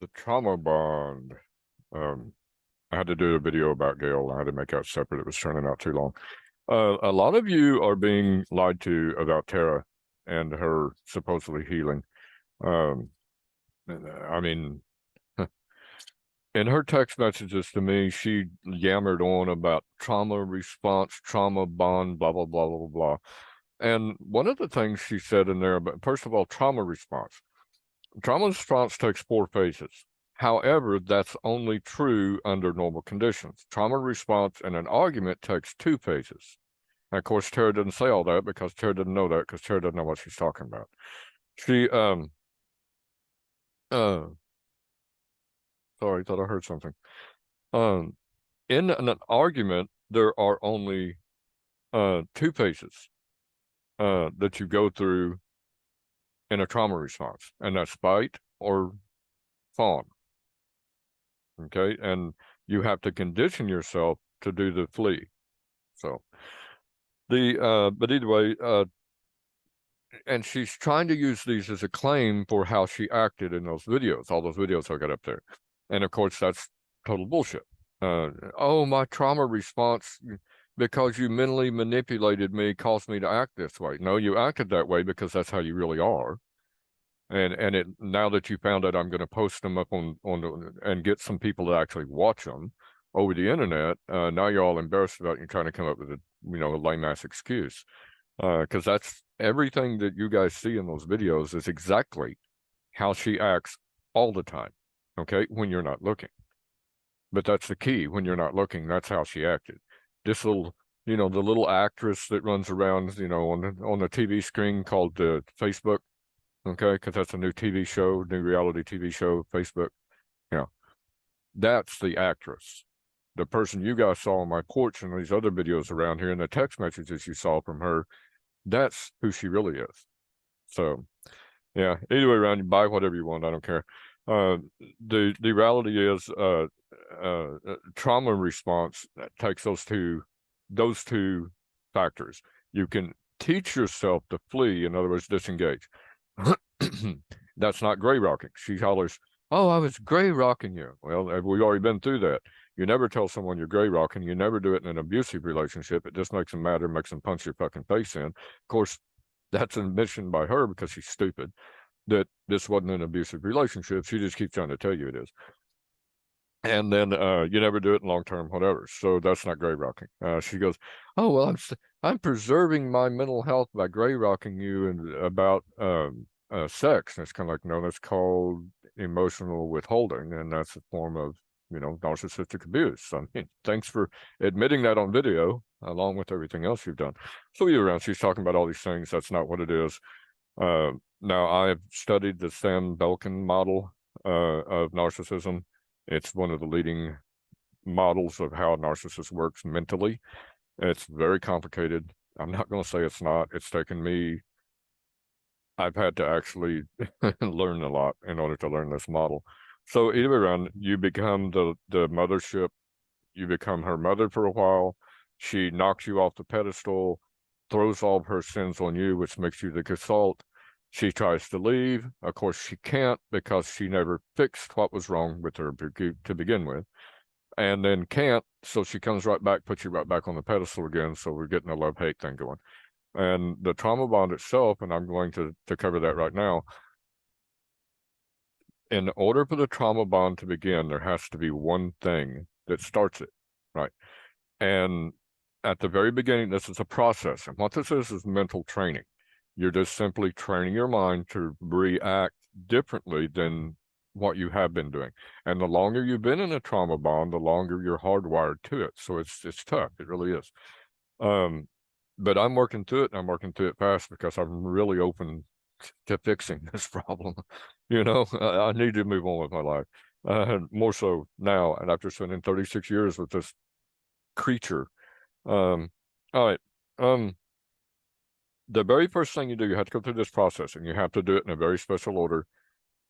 The trauma bond. Um, I had to do a video about Gail. I had to make out separate. It was turning out too long. A lot of you are being lied to about Tara and her supposedly healing. Um, I mean, in her text messages to me, she yammered on about trauma response, trauma bond, blah, blah, blah, blah, blah. And one of the things she said in there, but first of all, trauma response. Trauma response takes 4 phases. However, that's only true under normal conditions. Trauma response in an argument takes 2 phases. And of course, Tara didn't say all that because Tara didn't know that because Tara doesn't know what she's talking about. She, uh, sorry, thought I heard something. Um, in an argument, there are only 2 phases that you go through in a trauma response, and that's fight or fawn. Okay, and you have to condition yourself to do the flee. So but either way, and she's trying to use these as a claim for how she acted in those videos, all those videos I got up there, and of course that's total bullshit. Oh, my trauma response because you mentally manipulated me caused me to act this way. No, you acted that way because that's how you really are. And it now that you found out, I'm going to post them up on and get some people to actually watch them over the internet. Now you're all embarrassed about it. You're trying to come up with a lame ass excuse, because that's everything that you guys see in those videos is exactly how she acts all the time. Okay, when you're not looking, but that's the key. When you're not looking, that's how she acted. This little, the little actress that runs around, on the TV screen called Facebook. Okay, because that's a new TV show, new reality TV show, Facebook. Yeah, that's the actress. The person you guys saw on my porch and these other videos around here and the text messages you saw from her, that's who she really is. So, yeah, either way around, you buy whatever you want. I don't care. The reality is trauma response takes those two factors. You can teach yourself to flee, in other words, disengage. That's not gray rocking. She hollers, "Oh, I was gray rocking you." Well, we've already been through that. You never tell someone you're gray rocking. You never do it in an abusive relationship. It just makes them mad or makes them punch your fucking face in. Of course, that's an admission by her because she's stupid that this wasn't an abusive relationship. She just keeps trying to tell you it is. And then you never do it in long term, whatever. So that's not gray rocking. She goes, "Oh well, I'm preserving my mental health by gray rocking you and about sex." And it's kind of like, no, that's called emotional withholding, and that's a form of narcissistic abuse. I mean, thanks for admitting that on video, along with everything else you've done. So either around, she's talking about all these things. That's not what it is. Now I've studied the Sam Belkin model of narcissism. It's one of the leading models of how a narcissist works mentally. It's very complicated. I'm not going to say it's not. It's taken me, I've had to actually learn a lot in order to learn this model. So either way around, you become the mothership. You become her mother for a while. She knocks you off the pedestal, throws all of her sins on you, which makes you the assault. She tries to leave. Of course, she can't because she never fixed what was wrong with her to begin with, and then can't. So she comes right back, puts you right back on the pedestal again. So we're getting a love-hate thing going. And the trauma bond itself, and I'm going to cover that right now. In order for the trauma bond to begin, there has to be one thing that starts it, right? And at the very beginning, this is a process. And what this is mental training. You're just simply training your mind to react differently than what you have been doing. And the longer you've been in a trauma bond, the longer you're hardwired to it. So it's tough. It really is. But I'm working through it, and I'm working through it fast because I'm really open to fixing this problem. I need to move on with my life. More so now, and after spending 36 years with this creature. All right. The very first thing you do, you have to go through this process, and you have to do it in a very special order,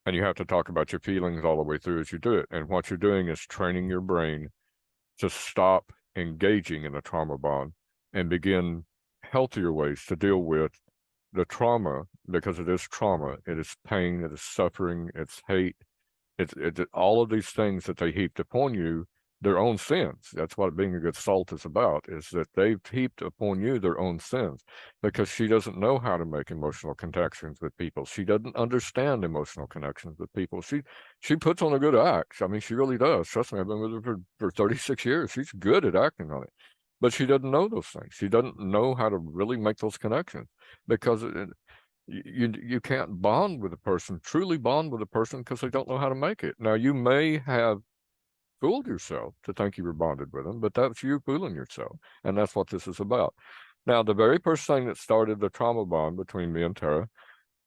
and you have to talk about your feelings all the way through as you do it. And what you're doing is training your brain to stop engaging in a trauma bond and begin healthier ways to deal with the trauma, because it is trauma. It is pain, it is suffering, it's hate, It's all of these things that they heaped upon you, their own sins. That's what being a good salt is about, is that they've heaped upon you their own sins, because she doesn't know how to make emotional connections with people. She doesn't understand emotional connections with people. She puts on a good act. I mean, she really does. Trust me, I've been with her for 36 years. She's good at acting on it. But she doesn't know those things. She doesn't know how to really make those connections, because you can't bond with a person, truly bond with a person, because they don't know how to make it. Now, you may have fooled yourself to think you were bonded with them, but that's you fooling yourself, and that's what this is about. Now, the very first thing that started the trauma bond between me and Tara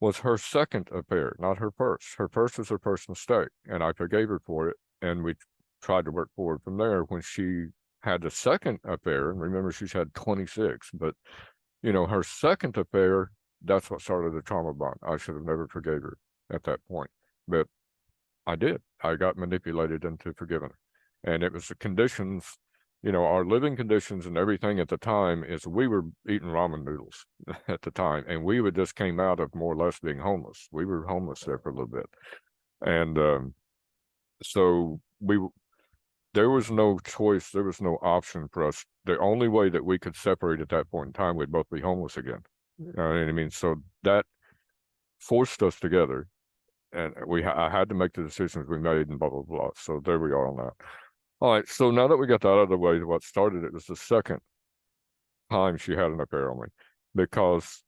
was her second affair, not her first. Her first was her first mistake, and I forgave her for it, and we tried to work forward from there. When she had the second affair, and remember, she's had 26, but her second affair, that's what started the trauma bond. I should have never forgave her at that point, but I did. I got manipulated into forgiving her, and it was the conditions, our living conditions and everything at the time is we were eating ramen noodles at the time, and we would just came out of more or less being homeless. We were homeless there for a little bit, and so there was no choice. There was no option for us. The only way that we could separate at that point in time, we'd both be homeless again. You know what I mean? So that forced us together, and I had to make the decisions we made, and blah blah blah. So there we are on that. All right. So now that we got that out of the way, what started it was the second time she had an affair on me, because,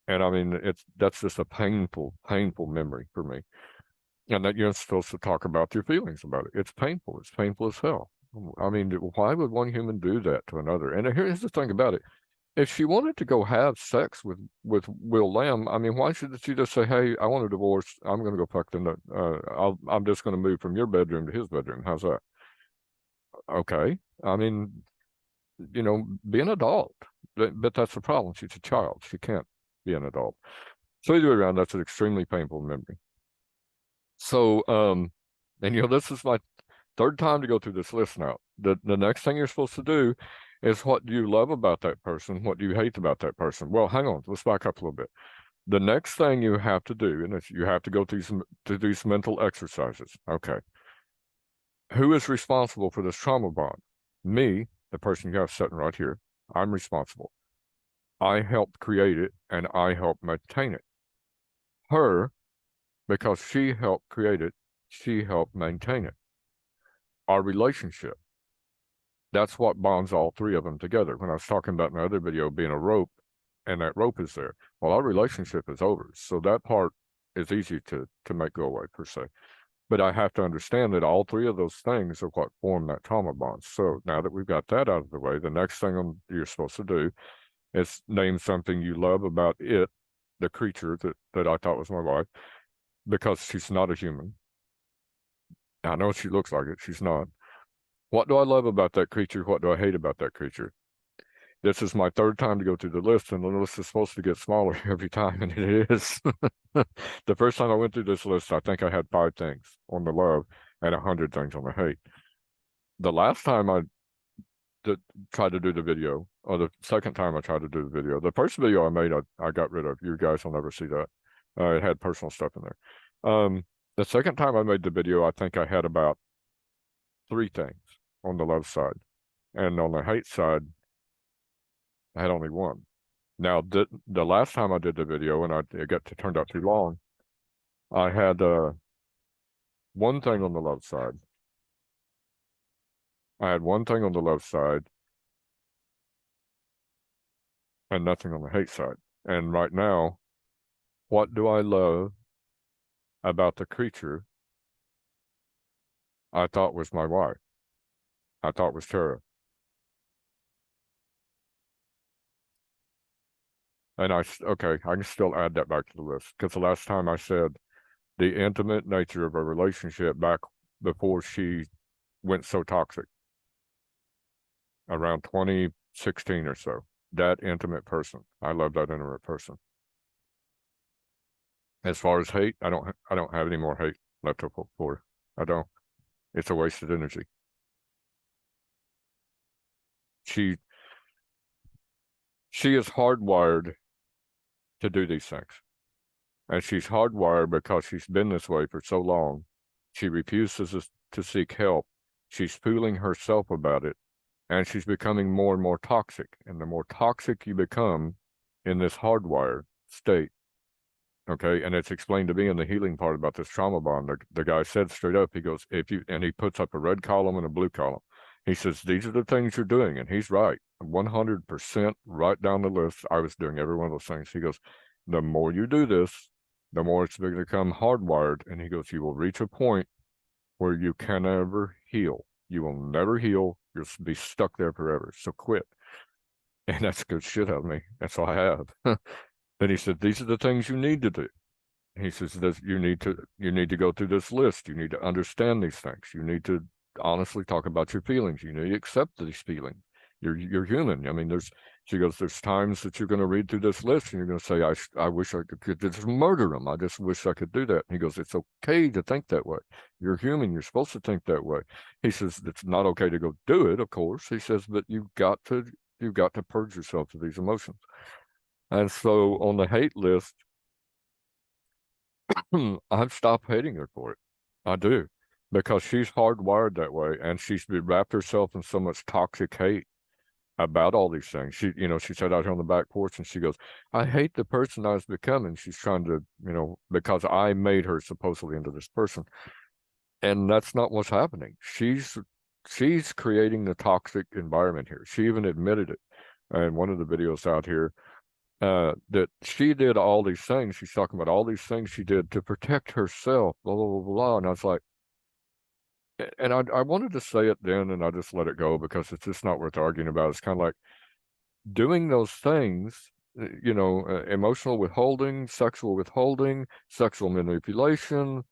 and I mean, that's just a painful, painful memory for me. And that you're supposed to talk about your feelings about it. It's painful. It's painful as hell. I mean, why would one human do that to another? And here's the thing about it: if she wanted to go have sex with Will Lamb, I mean, why should she just say, "Hey, I want a divorce. I'm going to go fuck the. I'm just going to move from your bedroom to his bedroom. How's that?" Okay. I mean, be an adult. But that's the problem. She's a child. She can't be an adult. So either way around, that's an extremely painful memory. So, and this is my third time to go through this list now. The next thing you're supposed to do is, what do you love about that person? What do you hate about that person? Well, hang on. Let's back up a little bit. The next thing you have to do, and you have to go through these mental exercises. Okay. Who is responsible for this trauma bond? Me, the person you have sitting right here. I'm responsible. I helped create it, and I helped maintain it. Her, because she helped create it, she helped maintain it. Our relationship, that's what bonds all three of them together. When I was talking about in the other video being a rope, and that rope is there, well, our relationship is over. So that part is easy to make go away, per se. But I have to understand that all three of those things are what form that trauma bond. So now that we've got that out of the way, the next thing you're supposed to do is name something you love about it, the creature that I thought was my wife, because she's not a human. I know she looks like it. She's not. What do I love about that creature? What do I hate about that creature? This is my third time to go through the list, and the list is supposed to get smaller every time, and it is. The first time I went through this list, I think I had 5 things on the love and 100 things on the hate. The last time I tried to do the video, or the second time I tried to do the video, the first video I made, I got rid of. You guys will never see that. It had personal stuff in there. The second time I made the video, I think I had about 3 things on the love side, and on the hate side, I had only 1. Now, the last time I did the video, and it turned out too long, I had 1 thing on the love side. I had 1 thing on the love side and nothing on the hate side. And right now, what do I love about the creature I thought was my wife? I thought was Tara. And I can still add that back to the list, because the last time I said the intimate nature of a relationship back before she went so toxic, around 2016 or so. That intimate person. I love that intimate person. As far as hate, I don't have any more hate left to for. I don't. It's a wasted energy. She is hardwired to do these things. And she's hardwired because she's been this way for so long She refuses to seek help. She's fooling herself about it, and she's becoming more and more toxic. And the more toxic you become in this hardwired state, okay, and it's explained to me in the healing part about this trauma bond. The guy said straight up, he goes, if you, and he puts up a red column and a blue column. He says, these are the things you're doing. And he's right, 100% right down the list. I was doing every one of those things. He goes, the more you do this, the more it's going to become hardwired. And he goes, you will reach a point where you can never heal. You will never heal. You'll be stuck there forever. So quit. And that's good shit out of me. That's all I have. Then he said, these are the things you need to do. He says that you need to go through this list. You need to understand these things. You need to honestly talk about your feelings. You need to accept these feelings. You're human. I mean, she goes, there's times that you're going to read through this list and you're going to say, I wish I could just murder him. I just wish I could do that. And he goes, it's okay to think that way. You're human. You're supposed to think that way. He says, it's not okay to go do it, of course. He says, but you've got to purge yourself of these emotions. And so on the hate list, I've stopped hating her for it. I do. Because she's hardwired that way, and she's wrapped herself in so much toxic hate about all these things. She sat out here on the back porch and she goes, I hate the person I was becoming. She's trying to, because I made her supposedly into this person. And that's not what's happening. She's creating the toxic environment here. She even admitted it in one of the videos out here. That she did all these things. She's talking about all these things she did to protect herself, blah, blah, blah, blah. And I was like, and I wanted to say it then, and I just let it go because it's just not worth arguing about. It's kind of like doing those things, emotional withholding, sexual manipulation,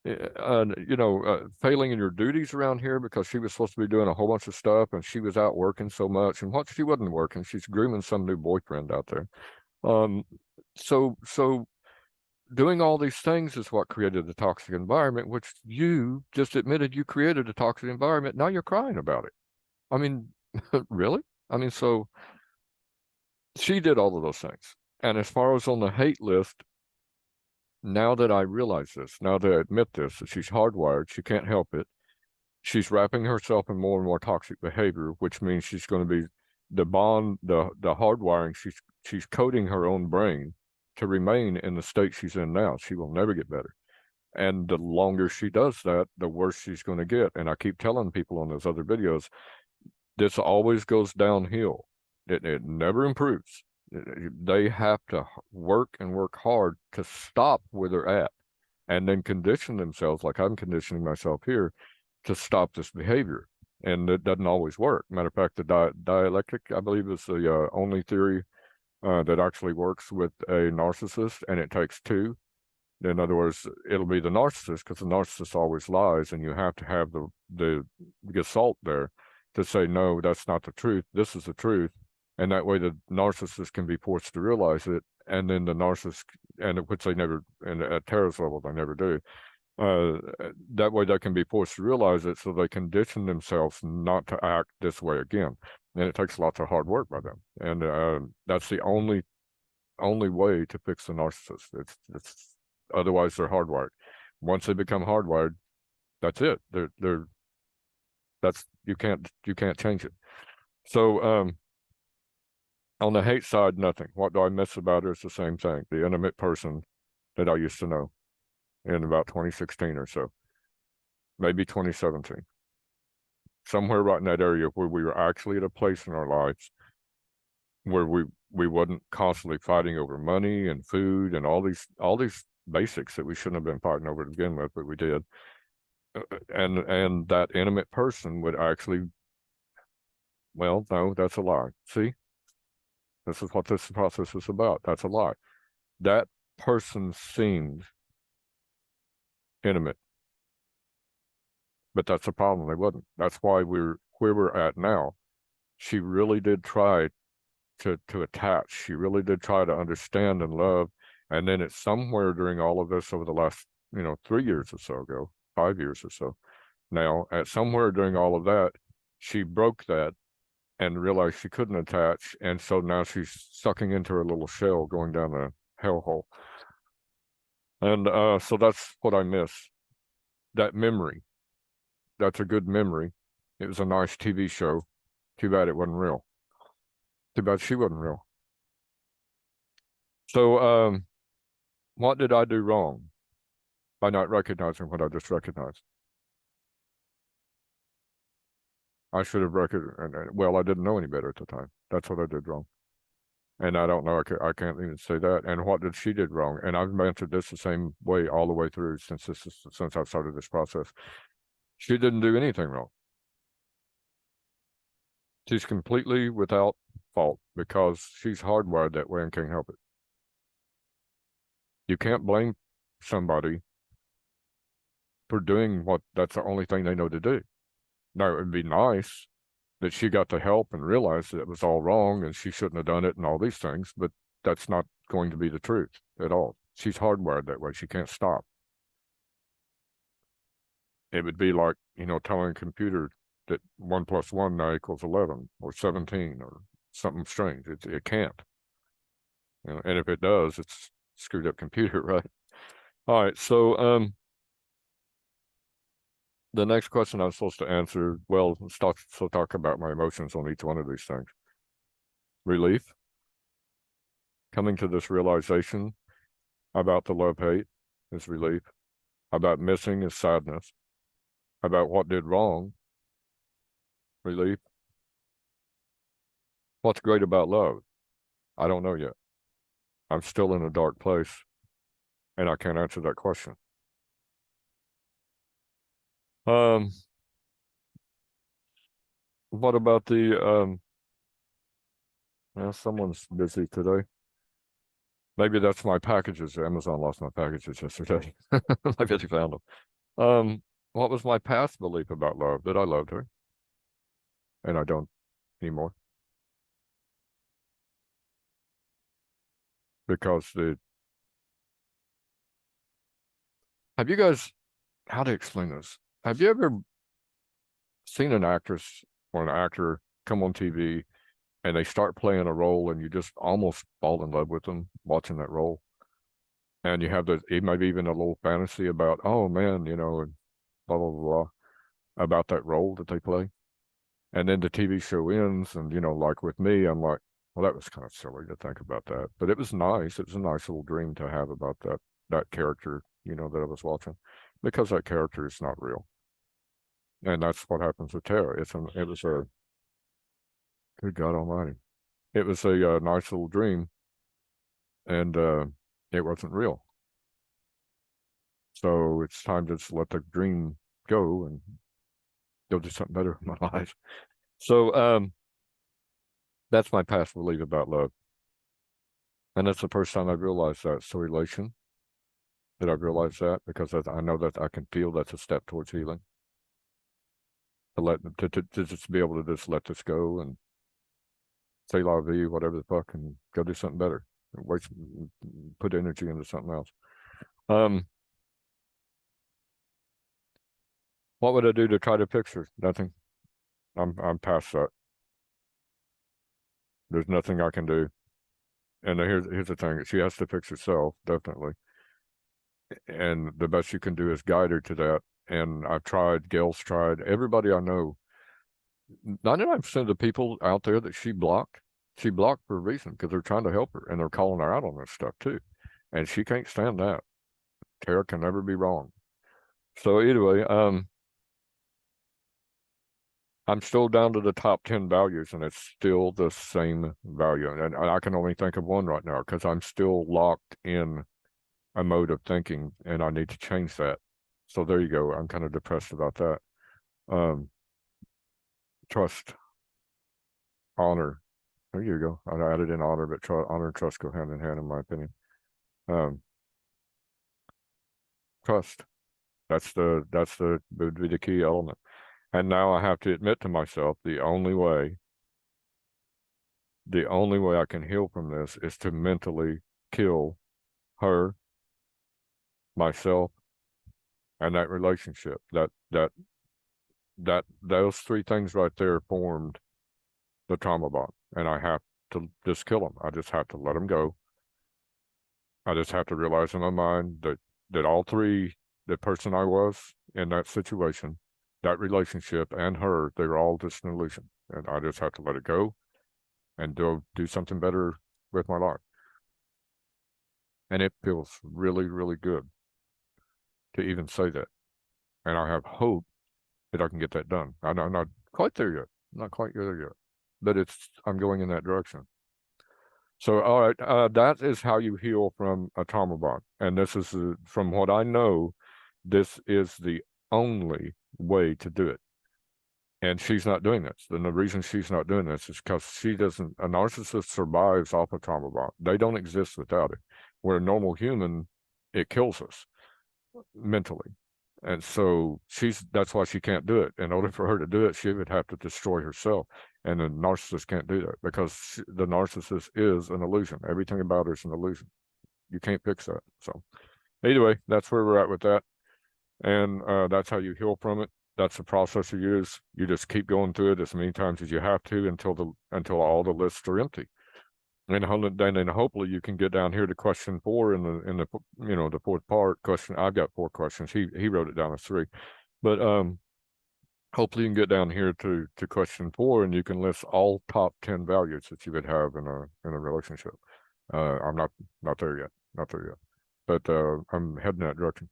failing in your duties around here because she was supposed to be doing a whole bunch of stuff and she was out working so much. And what she wasn't working, she's grooming some new boyfriend out there. So doing all these things is what created the toxic environment, which you just admitted you created a toxic environment. Now you're crying about it. I mean, really? I mean, so she did all of those things. And as far as on the hate list, now that I realize this, now that I admit this, that she's hardwired, she can't help it. She's wrapping herself in more and more toxic behavior, which means she's going to be the hardwiring. She's coding her own brain to remain in the state she's in now. She will never get better. And the longer she does that, the worse she's going to get. And I keep telling people on those other videos, this always goes downhill. It never improves. They have to work and work hard to stop where they're at and then condition themselves, like I'm conditioning myself here, to stop this behavior. And it doesn't always work. Matter of fact, the dialectic, I believe, is the only theory that actually works with a narcissist, and it takes two. In other words, it'll be the narcissist because the narcissist always lies, and you have to have the gestalt there to say, no, that's not the truth. This is the truth. And that way the narcissist can be forced to realize it. And then the narcissist, and which they never, and at Tara's level, they never do. That way they can be forced to realize it so they condition themselves not to act this way again. And it takes lots of hard work by them. And that's the only way to fix the narcissist. It's otherwise they're hardwired. Once they become hardwired, that's it. You can't change it. So on the hate side, nothing. What do I miss about her? It's the same thing. The intimate person that I used to know in about 2016 or so, maybe 2017. Somewhere right in that area where we were actually at a place in our lives where we wasn't constantly fighting over money and food and all these basics that we shouldn't have been fighting over to begin with, but we did. And that intimate person would actually, well, no, that's a lie. See? This is what this process is about. That's a lie. That person seemed intimate, but that's the problem. They wasn't. That's why we're where we're at now. She really did try to attach. She really did try to understand and love. And then it's somewhere during all of this over the last, 3 years or so ago, 5 years or so now, at somewhere during all of that, she broke that and realized she couldn't attach. And so now she's sucking into her little shell, going down a hellhole. And so that's what I miss. that memory. That's a good memory. It was a nice TV show. Too bad it wasn't real. Too bad she wasn't real. So, what did I do wrong by not recognizing what I just recognized? I should have recognized. Well, I didn't know any better at the time. That's what I did wrong. And I don't know. I can't even say that. And what did she did wrong? And I've answered this the same way all the way through since I've started this process. She didn't do anything wrong. She's completely without fault because she's hardwired that way and can't help it. You can't blame somebody for doing what that's the only thing they know to do. Now, it would be nice that she got the help and realized that it was all wrong and she shouldn't have done it and all these things, but that's not going to be the truth at all. She's hardwired that way. She can't stop. It would be like, telling a computer that 1 + 1 now equals 11 or 17 or something strange. It can't. And if it does, it's screwed up computer, right? All right. So, the next question I was supposed to answer, well, let's talk about my emotions on each one of these things. Relief. Coming to this realization about the love-hate is relief. About missing is sadness. About what did wrong, relief. What's great about love? I don't know yet. I'm still in a dark place, and I can't answer that question. What about the someone's busy today. Maybe that's my packages. Amazon lost my packages yesterday. Maybe they found them. What was my past belief about love? That I loved her, and I don't anymore. Because have you guys, how to explain this? Have you ever seen an actress or an actor come on TV and they start playing a role and you just almost fall in love with them watching that role? And you have maybe even a little fantasy about, oh man, and blah, blah, blah, about that role that they play. And then the TV show ends, and, like with me, I'm like, well, that was kind of silly to think about that. But it was nice. It was a nice little dream to have about that character, that I was watching, because that character is not real. And that's what happens with Tara. It was a, good God Almighty. It was a nice little dream, and it wasn't real. So it's time to just let the dream go and go do something better in my life. So that's my past belief about love. And that's the first time I've realized that. So elation that I've realized that, because I know that I can feel that's a step towards healing. To just be able to just let this go and say la vie, whatever the fuck, and go do something better. And put energy into something else. What would I do to try to fix her? Nothing. I'm past that. There's nothing I can do. And here's the thing: she has to fix herself, definitely. And the best you can do is guide her to that. And I've tried. Gail's tried. Everybody I know. 99% of the people out there that she blocked for a reason, because they're trying to help her and they're calling her out on this stuff too. And she can't stand that. Tara can never be wrong. So anyway, I'm still down to the top 10 values, and it's still the same value. And I can only think of one right now because I'm still locked in a mode of thinking, and I need to change that. So there you go. I'm kind of depressed about that. Trust, honor. There you go. I added in honor, but honor and trust go hand in hand, in my opinion. Trust. Would be the key element. And now I have to admit to myself, the only way I can heal from this is to mentally kill her, myself, and that relationship. Those three things right there formed the trauma bond, and I have to just kill them. I just have to let them go. I just have to realize in my mind that all three, the person I was in that situation, that relationship and her, they're all just an illusion. And I just have to let it go and do something better with my life. And it feels really, really good to even say that. And I have hope that I can get that done. I'm not quite there yet. Not quite there yet. But I'm going in that direction. So, all right, that is how you heal from a trauma bond. And this is, from what I know, this is the only way to do it. And she's not doing this. And the reason she's not doing this is because a narcissist survives off a trauma bond. They don't exist without it. Where a normal human, it kills us mentally. And so that's why she can't do it. In order for her to do it, she would have to destroy herself. And the narcissist can't do that because the narcissist is an illusion. Everything about her is an illusion. You can't fix that. So anyway, that's where we're at with that. And that's how you heal from it. That's the process you use. You just keep going through it as many times as you have to until all the lists are empty. And then hopefully you can get down here to question 4 in the the fourth part question. I've got 4 questions. He wrote it down as 3, but hopefully you can get down here to question 4 and you can list all top 10 values that you would have in a relationship. I'm not there yet, but I'm heading that direction.